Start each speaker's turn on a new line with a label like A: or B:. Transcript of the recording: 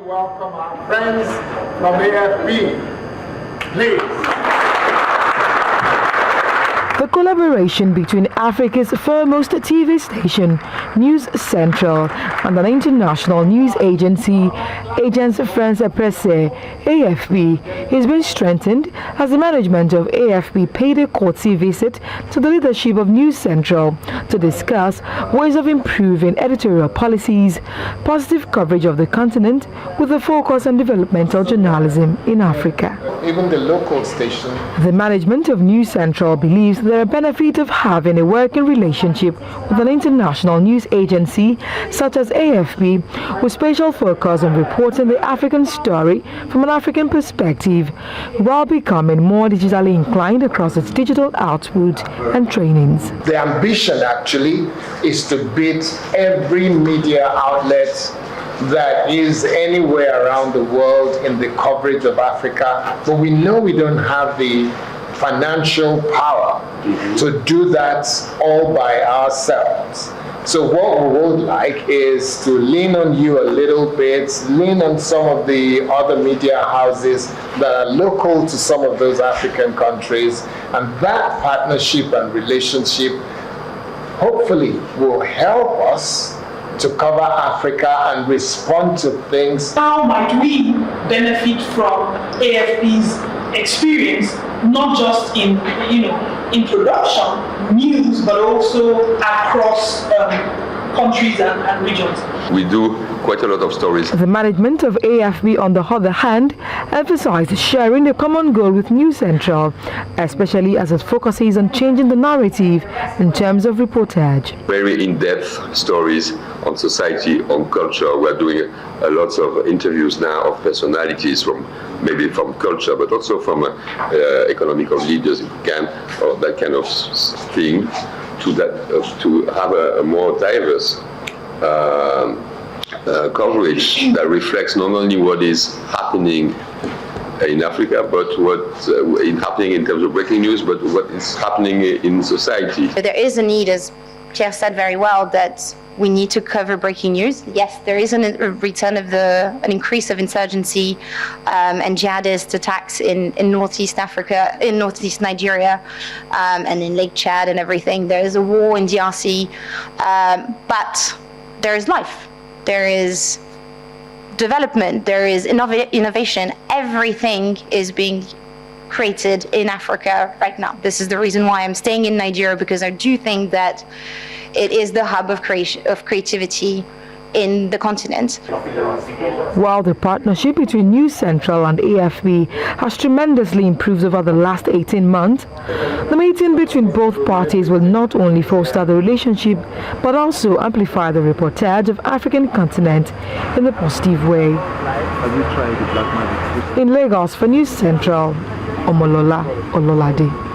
A: Welcome our friends from AFP, please.
B: The collaboration between Africa's foremost TV station, News Central, and an international news agency, Agence France Presse, AFP, has been strengthened as the management of AFP paid a courtesy visit to the leadership of News Central to discuss ways of improving editorial policies, positive coverage of the continent with a focus on developmental journalism in Africa.
A: Even the local station.
B: The management of News Central believes there are benefits of having a working relationship with an international news agency such as AFP, with special focus on reporting the African story from an African perspective, while becoming more digitally inclined across its digital output and trainings.
A: The ambition actually is to beat every media outlet that is anywhere around the world in the coverage of Africa, but we know we don't have the financial power to do that all by ourselves. So what we would like is to lean on you a little bit, lean on some of the other media houses that are local to some of those African countries, and that partnership and relationship hopefully will help us to cover Africa and respond to things.
C: How might we benefit from AFP's experience, not just in production, news, but also across countries and regions?
D: We do quite a lot of stories.
B: The management of AFP, on the other hand, emphasized sharing a common goal with News Central, especially as it focuses on changing the narrative in terms of reportage.
D: Very in-depth stories on society, on culture. We're doing a lot of interviews now of personalities from culture, but also from economical leaders, if we can, or that kind of thing, to have a more diverse coverage that reflects not only what is happening in Africa, but what is happening in terms of breaking news, but what is happening in society.
E: There is a need, as Pierre said very well, that we need to cover breaking news. Yes, there is a return of an increase of insurgency and jihadist attacks in Northeast Africa, in Northeast Nigeria, and in Lake Chad and everything. There is a war in DRC, but there is life. There is development. There is innovation. Everything is being created in Africa right now. This is the reason why I'm staying in Nigeria, because I do think that it is the hub of creativity in the continent.
B: While the partnership between News Central and AFP has tremendously improved over the last 18 months, the meeting between both parties will not only foster the relationship, but also amplify the reportage of African continent in a positive way. In Lagos for News Central, Omolola, Ololade.